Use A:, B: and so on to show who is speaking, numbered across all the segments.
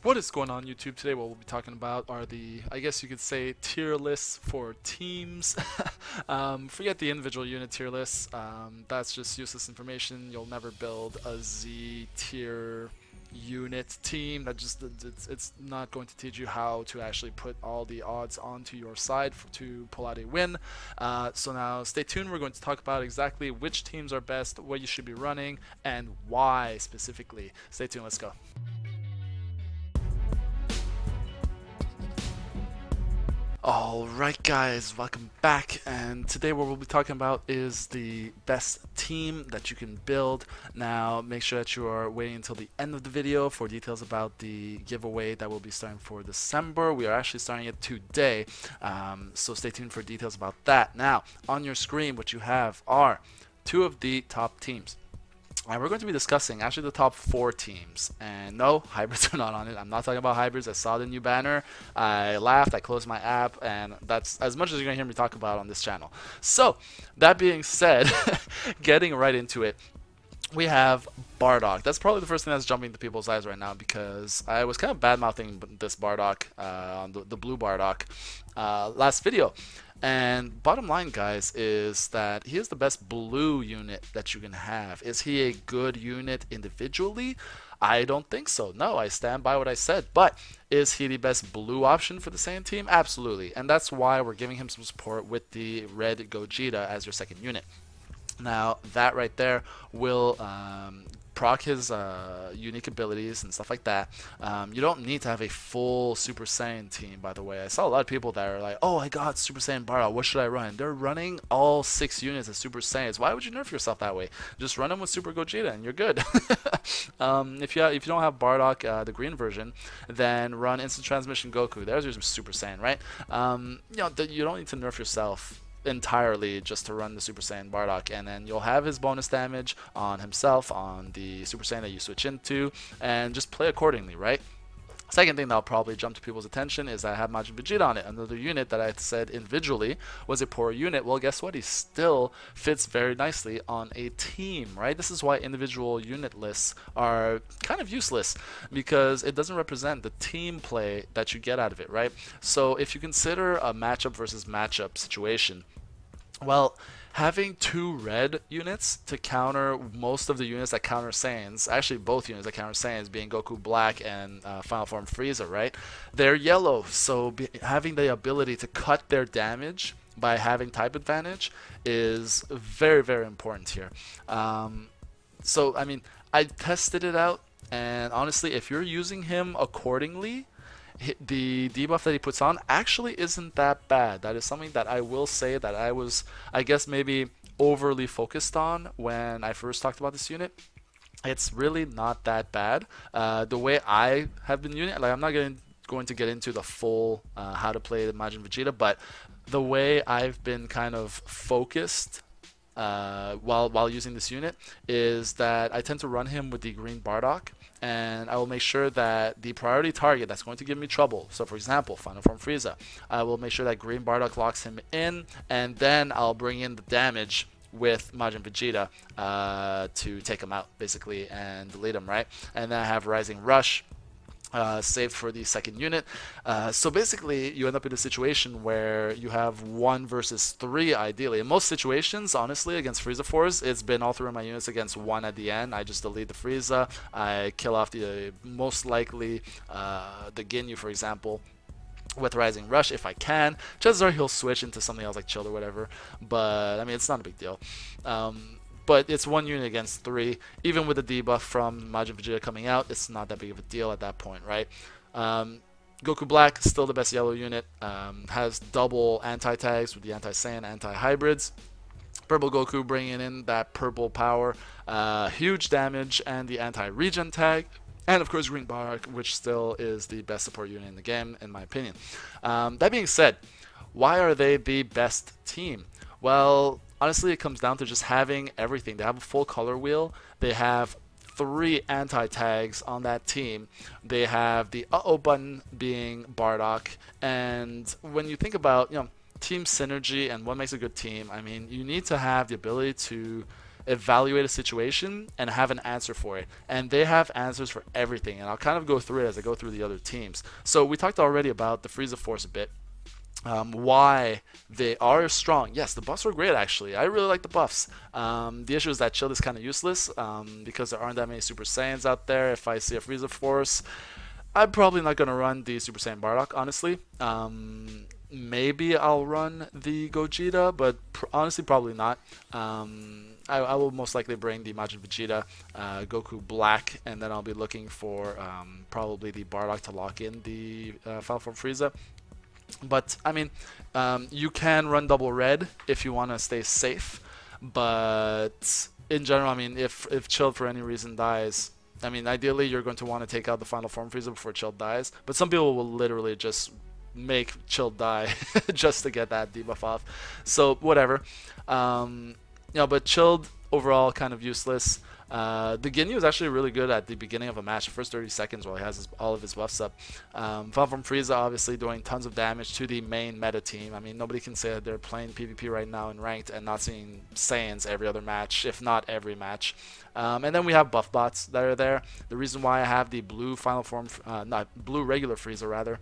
A: What is going on YouTube? Today what we'll be talking about are the, I guess you could say, tier lists for teams. Forget the individual unit tier lists. That's just useless information. You'll never build a Z tier unit team. It's not going to teach you how to actually put all the odds onto your side to pull out a win. So now stay tuned. We're going to talk about exactly which teams are best, what you should be running, and why specifically. Stay tuned. Let's go. Alright guys, welcome back, and today what we'll be talking about is the best team that you can build. Now make sure that you are waiting until the end of the video for details about the giveaway that will be starting for December. We are actually starting it today, so stay tuned for details about that. Now on your screen what you have are two of the top teams. And we're going to be discussing actually the top 4 teams. And no, hybrids are not on it. I'm not talking about hybrids. I saw the new banner. I laughed. I closed my app. And that's as much as you're going to hear me talk about on this channel. So, that being said, getting right into it, we have Bardock. That's probably the first thing that's jumping to people's eyes right now because I was kind of bad-mouthing this Bardock, the blue Bardock, last video. And bottom line, guys, is that he is the best blue unit that you can have. Is he a good unit individually? I don't think so. No, I stand by what I said. But is he the best blue option for the same team? Absolutely. And that's why we're giving him some support with the red Gogeta as your second unit. Now, that right there will proc his unique abilities and stuff like that. You don't need to have a full Super Saiyan team, by the way. I saw a lot of people that are like, oh, I got Super Saiyan Bardock, what should I run? They're running all 6 units as Super Saiyans. Why would you nerf yourself that way? Just run them with Super Gogeta and you're good. If you don't have Bardock, the green version, then run Instant Transmission Goku. There's your Super Saiyan, right? You don't need to nerf yourself entirely just to run the Super Saiyan Bardock, and then you'll have his bonus damage on himself, on the Super Saiyan that you switch into, and just play accordingly, right? Second thing that'll probably jump to people's attention is I have Majin Vegeta on it, another unit that I said individually was a poor unit. Well, guess what? He still fits very nicely on a team, right? This is why individual unit lists are kind of useless because it doesn't represent the team play that you get out of it, right? So if you consider a matchup versus matchup situation, well, having 2 red units to counter most of the units that counter Saiyans, actually both units that counter Saiyans being Goku Black and Final Form Frieza, right? They're yellow, so having the ability to cut their damage by having type advantage is very, very important here. So, I mean, I tested it out, and honestly, if you're using him accordingly, the debuff that he puts on actually isn't that bad. That is something that I will say that I was, I guess, maybe overly focused on when I first talked about this unit. It's really not that bad. The way I have been using it, like I'm not going to get into the full how to play the Majin Vegeta, but the way I've been kind of focused while using this unit is that I tend to run him with the green Bardock, and I will make sure that the priority target that's going to give me trouble, so for example Final Form Frieza, I will make sure that green Bardock locks him in, and then I'll bring in the damage with Majin Vegeta to take him out basically and delete him, right? And then I have Rising Rush saved for the second unit. So basically you end up in a situation where you have 1 versus 3 ideally. In most situations, honestly, against Frieza Force, it's been all 3 of my units against 1 at the end. I just delete the Frieza, I kill off the most likely the Ginyu, for example, with Rising Rush if I can. Chances are he'll switch into something else like Chill or whatever, but I mean, it's not a big deal. But it's 1 unit against 3. Even with the debuff from Majin Vegeta coming out, it's not that big of a deal at that point, right? Goku Black, still the best yellow unit. Has double anti-tags with the anti-Saiyan, anti-hybrids. Purple Goku bringing in that purple power, huge damage, and the anti-regen tag. And of course Green Bardock, which still is the best support unit in the game, in my opinion. That being said, why are they the best team? Well, honestly, it comes down to just having everything. They have a full color wheel. They have 3 anti-tags on that team. They have the uh-oh button being Bardock. And when you think about, team synergy and what makes a good team, I mean, you need to have the ability to evaluate a situation and have an answer for it. And they have answers for everything. And I'll kind of go through it as I go through the other teams. So we talked already about the Frieza Force a bit. Why they are strong. Yes, the buffs were great actually. I really like the buffs. The issue is that Chill is kind of useless because there aren't that many Super Saiyans out there. If I see a Frieza Force, I'm probably not going to run the Super Saiyan Bardock, honestly. Maybe I'll run the Gogeta, but honestly probably not. I will most likely bring the Majin Vegeta, Goku Black, and then I'll be looking for probably the Bardock to lock in the Final Form Frieza. But I mean, you can run double red if you want to stay safe, but in general, I mean, if Chilled for any reason dies, I mean, ideally you're going to want to take out the Final Form Frieza before Chilled dies, but some people will literally just make Chilled die just to get that debuff off. So whatever. You know, but Chilled overall kind of useless. The Ginyu is actually really good at the beginning of a match, the first 30 seconds while he has all of his buffs up. Final Form Frieza obviously doing tons of damage to the main meta team. I mean, nobody can say that they're playing PvP right now in ranked and not seeing Saiyans every other match, if not every match. And then we have buff bots that are there. The reason why I have the blue Final Form, not blue regular Frieza rather,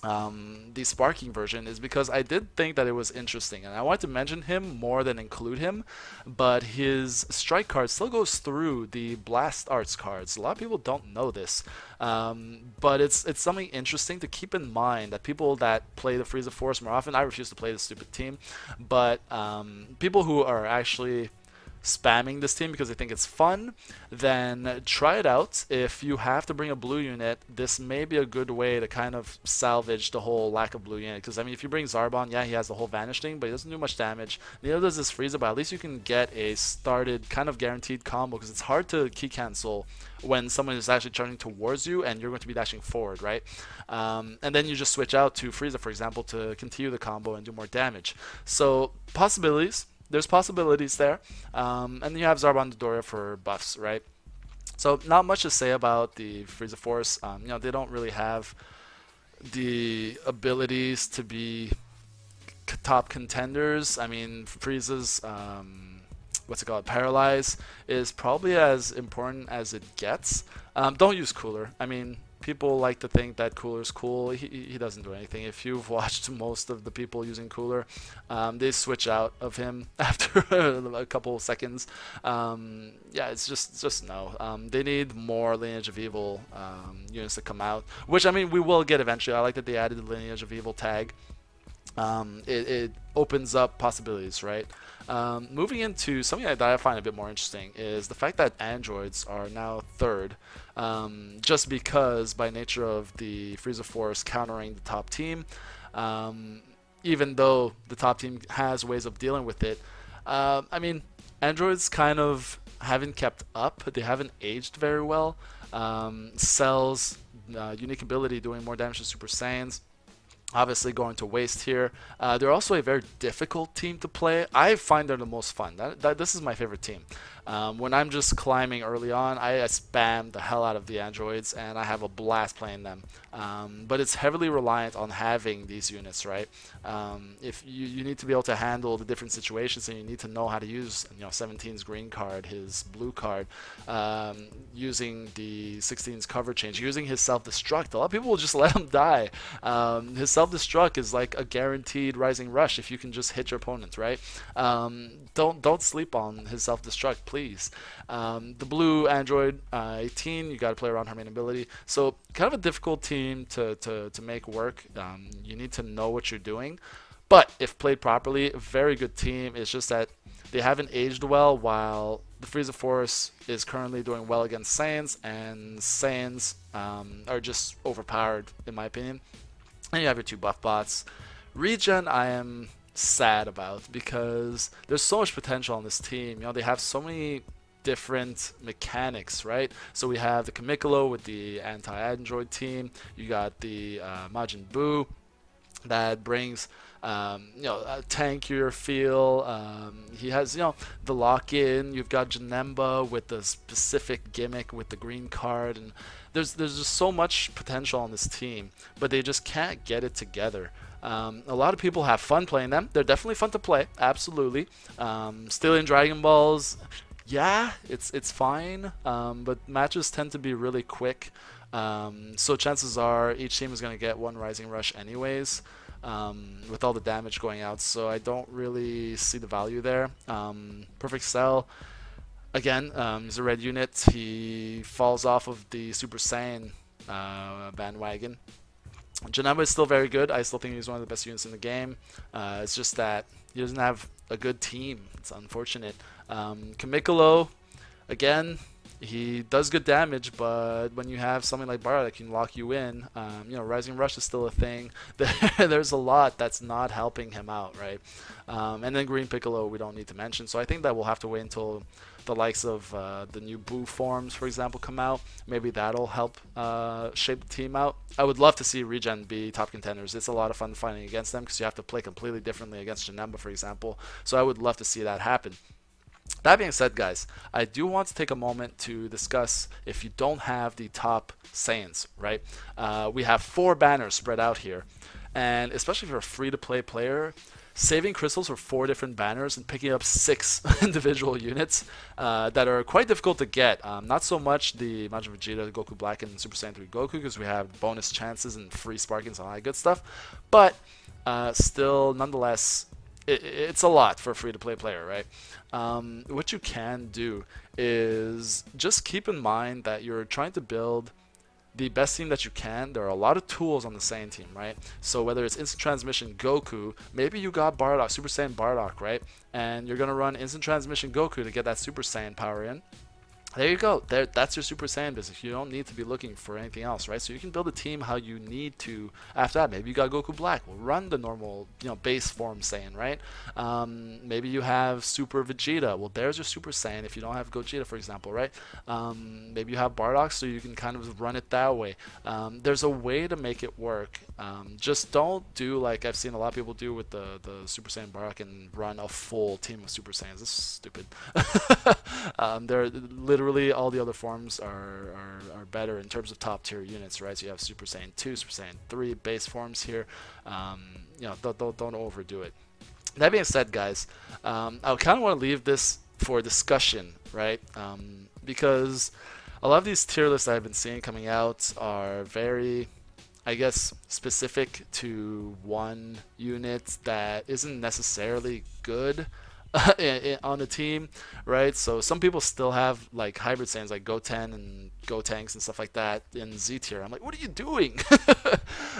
A: the sparking version is because I did think that it was interesting, and I wanted to mention him more than include him, but his strike card still goes through the blast arts cards. A lot of people don't know this, but it's something interesting to keep in mind, that people that play the Frieza Force more often, I refuse to play this stupid team, but people who are actually spamming this team because they think it's fun, then try it out. If you have to bring a blue unit, this may be a good way to kind of salvage the whole lack of blue unit, because I mean, if you bring Zarbon, yeah, he has the whole vanish thing, but he doesn't do much damage. Neither does this Frieza, but at least you can get a started kind of guaranteed combo, because it's hard to key cancel when someone is actually charging towards you and you're going to be dashing forward, right? And then you just switch out to Frieza, for example, to continue the combo and do more damage. So possibilities. There's possibilities there, and then you have Zarbon Dodoria for buffs, right? So not much to say about the Frieza Force. You know, they don't really have the abilities to be top contenders. I mean, Frieza's what's it called, Paralyze is probably as important as it gets. Don't use Cooler. I mean, people like to think that Cooler's cool. He doesn't do anything. If you've watched most of the people using Cooler, they switch out of him after a couple seconds. Yeah, it's just no. They need more Lineage of Evil units to come out, which I mean we will get eventually. I like that they added the Lineage of Evil tag. It opens up possibilities, right? Moving into something that I find a bit more interesting is the fact that androids are now third, just because by nature of the Frieza Force countering the top team, even though the top team has ways of dealing with it. I mean, androids kind of haven't kept up. They haven't aged very well. Cell's unique ability doing more damage to Super Saiyans, obviously going to waste here. They're also a very difficult team to play. I find they're the most fun. This is my favorite team. When I'm just climbing early on, I spam the hell out of the androids and I have a blast playing them. But it's heavily reliant on having these units, right? If you need to be able to handle the different situations, and you need to know how to use, you know, 17's green card, his blue card, using the 16's cover change, using his self-destruct. A lot of people will just let him die. His self-destruct is like a guaranteed rising rush if you can just hit your opponent, right? Don't sleep on his self-destruct, please. The blue android 18, you got to play around her main ability. So kind of a difficult team to make work. You need to know what you're doing. But if played properly, a very good team. It's just that they haven't aged well, while the Frieza Force is currently doing well against Saiyans, and Saiyans are just overpowered in my opinion. And you have your two buff bots. Regen I am sad about, because there's so much potential on this team. You know, they have so many different mechanics, right? So we have the Kamikolo with the anti-android team. You got the Majin Buu that brings you know, a tankier feel. He has, you know, the lock-in. You've got Janemba with the specific gimmick with the green card, and there's just so much potential on this team, but they just can't get it together. A lot of people have fun playing them. They're definitely fun to play, absolutely. Stealing Dragon Balls, yeah, it's fine, but matches tend to be really quick. So chances are each team is going to get one Rising Rush anyways, with all the damage going out, so I don't really see the value there. Perfect Cell, again, he's a red unit. He falls off of the Super Saiyan bandwagon. Janemba is still very good. I still think he's one of the best units in the game. It's just that he doesn't have a good team. It's unfortunate. Kamikolo, again, he does good damage, but when you have something like Barra that can lock you in, you know, Rising Rush is still a thing. There's a lot that's not helping him out, right? And then Green Piccolo we don't need to mention. So I think that we'll have to wait until the likes of the new Boo forms, for example, come out. Maybe that'll help shape the team out. I would love to see Regen be top contenders. It's a lot of fun fighting against them because you have to play completely differently against Janemba, for example. So I would love to see that happen. That being said, guys, I do want to take a moment to discuss if you don't have the top Saiyans, right? We have 4 banners spread out here, and especially if you're a free-to-play player, saving crystals for 4 different banners and picking up 6 individual units that are quite difficult to get. Not so much the Majin Vegeta, Goku Black, and Super Saiyan 3 Goku, because we have bonus chances and free sparkings and all that good stuff, but still, nonetheless, it's a lot for a free-to-play player, right? What you can do is just keep in mind that you're trying to build the best team that you can. There are a lot of tools on the Saiyan team, right? So whether it's Instant Transmission Goku, maybe you got Bardock, Super Saiyan Bardock, right? And you're going to run Instant Transmission Goku to get that Super Saiyan power in. There you go. That's your Super Saiyan business. You don't need to be looking for anything else, right? So you can build a team how you need to. After that, maybe you got Goku Black. Well, run the normal, you know, base form Saiyan, right? Maybe you have Super Vegeta. Well, there's your Super Saiyan if you don't have Gogeta, for example, right? Maybe you have Bardock, so you can kind of run it that way. There's a way to make it work. Just don't do like I've seen a lot of people do with the Super Saiyan Bardock and run a full team of Super Saiyans. This is stupid. They're literally all the other forms are better in terms of top tier units, right? So you have Super Saiyan 2, Super Saiyan 3 base forms here. You know, don't overdo it. That being said, guys, I kind of want to leave this for discussion, right? Because a lot of these tier lists I've been seeing coming out are very, I guess, specific to one unit that isn't necessarily good on the team, right? So some people still have like hybrid Saiyans like Goten and Gotenks and stuff like that in Z tier. I'm like, what are you doing?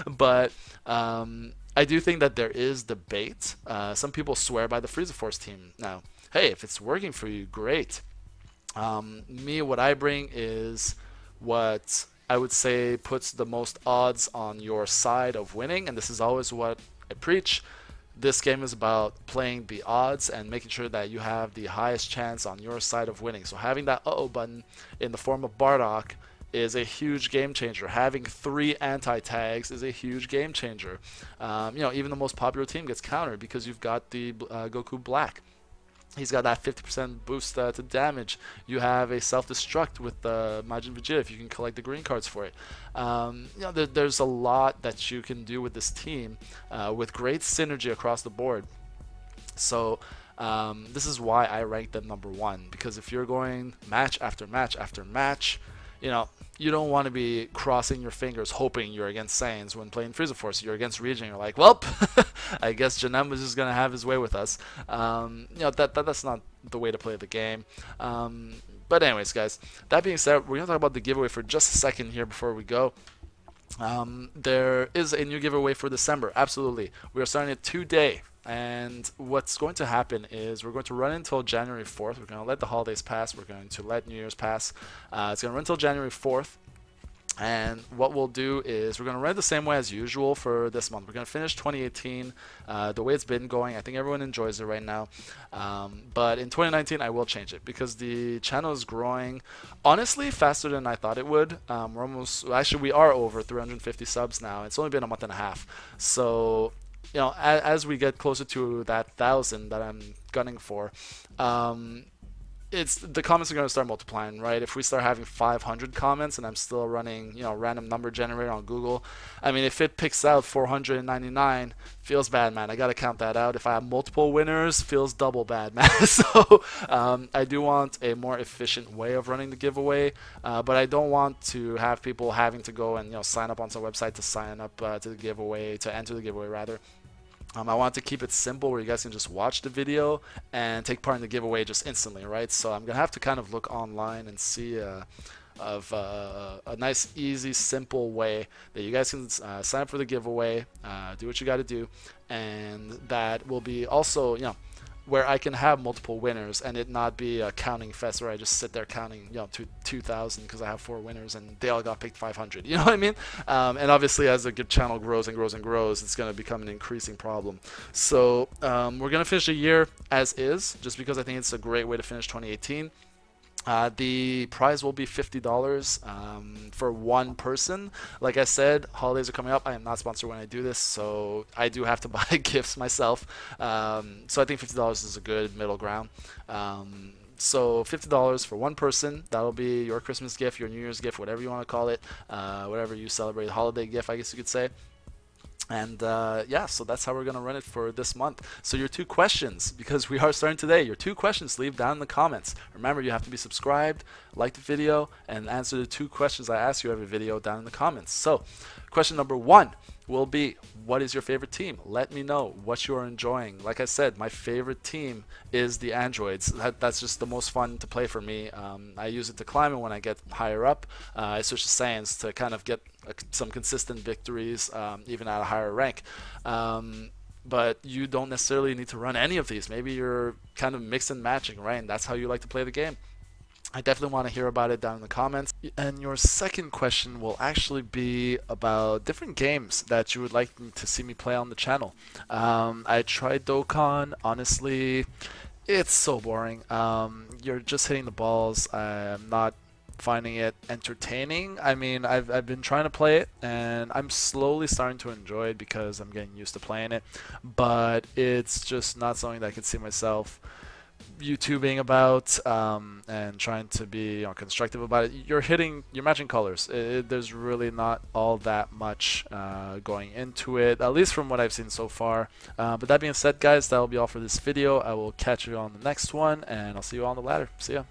A: But I do think that there is debate. Some people swear by the Frieza Force team. Now, hey, if it's working for you, great. Me, what I bring is what I would say puts the most odds on your side of winning, and this is always what I preach. This game is about playing the odds and making sure that you have the highest chance on your side of winning. So having that uh-oh button in the form of Bardock is a huge game changer. Having 3 anti-tags is a huge game changer. You know, even the most popular team gets countered because you've got the Goku Black. He's got that 50% boost to damage. You have a self-destruct with Majin Vegeta if you can collect the green cards for it. You know, there's a lot that you can do with this team with great synergy across the board. So this is why I rank them #1, because if you're going match after match after match, you know, you don't want to be crossing your fingers hoping you're against Saiyans when playing Frieza Force. You're against Regen, you're like, well, I guess Janemba's just going to have his way with us. You know, that's not the way to play the game. But anyways, guys, that being said, we're going to talk about the giveaway for just a second here before we go. There is a new giveaway for December, absolutely. We are starting it today. And what's going to happen is we're going to run until January 4th. We're going to let the holidays pass. We're going to let New Year's pass. It's going to run until January 4th. And what we'll do is we're going to run it the same way as usual for this month. We're going to finish 2018 the way it's been going. I think everyone enjoys it right now. But in 2019, I will change it because the channel is growing, honestly, faster than I thought it would. We're almost, actually, we are over 350 subs now. It's only been a month and a half. So, you know, as we get closer to that 1,000 that I'm gunning for, it's the comments are going to start multiplying, right? If we start having 500 comments and I'm still running, random number generator on Google, I mean, if it picks out 499, feels bad, man. I got to count that out. If I have multiple winners, feels double bad, man. So I do want a more efficient way of running the giveaway, but I don't want to have people having to go and sign up on some website to sign up to the giveaway, to enter the giveaway rather. I want to keep it simple where you guys can just watch the video and take part in the giveaway just instantly, right? So I'm gonna have to kind of look online and see a nice, easy, simple way that you guys can sign up for the giveaway, do what you got to do, and that will be also, where I can have multiple winners and it not be a counting fest where I just sit there counting, to 2,000 because I have 4 winners and they all got picked 500. You know what I mean? And obviously, as the channel grows and grows and grows, it's going to become an increasing problem. So we're going to finish the year as is, just because I think it's a great way to finish 2018. The prize will be $50 for one person. Like I said, holidays are coming up. I am not sponsored when I do this, so I do have to buy gifts myself. So I think $50 is a good middle ground. So $50 for one person. That'll be your Christmas gift, your New Year's gift, whatever you want to call it, whatever you celebrate, holiday gift, I guess you could say. And yeah, so that's how we're going to run it for this month. So your 2 questions, because we are starting today, your 2 questions, leave down in the comments. Remember, you have to be subscribed, like the video, and answer the 2 questions I ask you every video down in the comments. So question number 1 will be, what is your favorite team? Let me know what you are enjoying. Like I said, my favorite team is the androids. That's just the most fun to play for me. I use it to climb, and when I get higher up, I switch to Saiyans to kind of get some consistent victories, even at a higher rank. But you don't necessarily need to run any of these. Maybe you're kind of mix and matching, right? And that's how you like to play the game. I definitely want to hear about it down in the comments. And your second question will actually be about different games that you would like to see me play on the channel. I tried Dokkan. Honestly, it's so boring. You're just hitting the balls. I'm not finding it entertaining. I mean, I've been trying to play it, and I'm slowly starting to enjoy it because I'm getting used to playing it. But it's just not something that I can see myself YouTubing about and trying to be constructive about it. You're matching colors. There's really not all that much going into it, at least from what I've seen so far. But that being said, guys, that'll be all for this video. I will catch you on the next one, and I'll see you on the ladder. See ya.